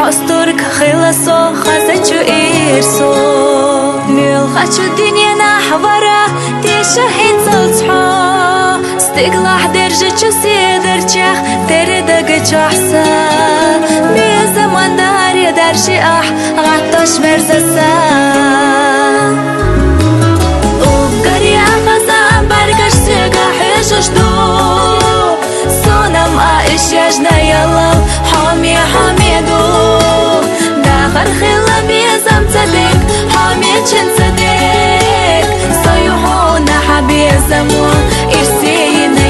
حسترك خلصو خزتشو إرسو ميل خاتشو دنيا نحورا تشهد صوتها استقلاح درجة سيدر تشخ تردق تشحسا ميل زمان داري درشي غطاش مرزسا وبقري أخزان برقش سيقا حيشش دو صنم آئش يجنا يلا حامي حاميدو داخل خلا بيزم صدق حامي چن صدق صيحونا حبيزمو إرسينا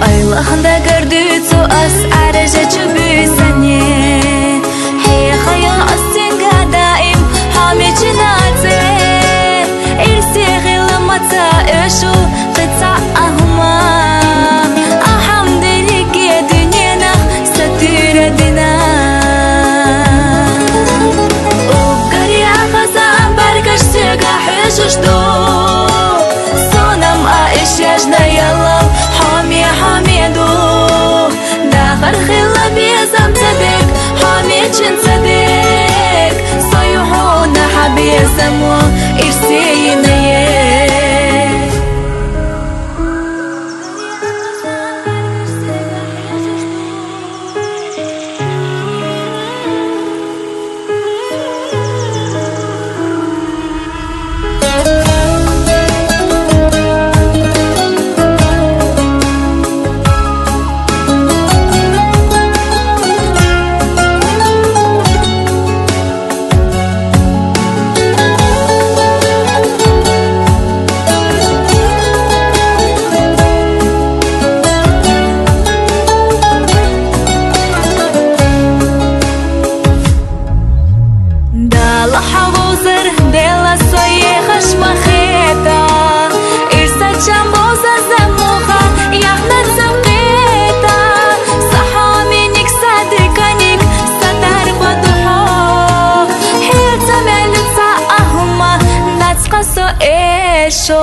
Ayılağında gördüğü az arıca çöbü seni Hey khaya asinga daim hami cinate İrsi gılmata eşu qıta ahma Ahamdilik ya dünyana satüredina Ubgari ağazan bargaş sega hışışdu Sonam aiş yajna yallam حامي حاميدو داخل خلا بيزم صدق حامي چن صدق صيحونا حبيزمو إرسينا شو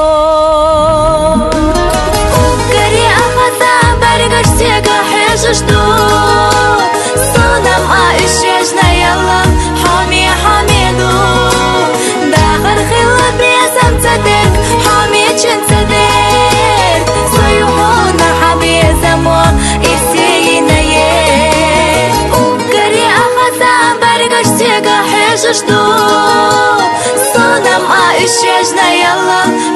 وبقري أخذا برقش سيقا حيشش دو صنم آئش يجنا يلا حامي حاميدو داخل خلا بيزم صدق حامي چن صدق صيحونا حبيزمو إرسينا وبقري أخذا برقش سيقا حيشش دو صنم آئش يجنا يلا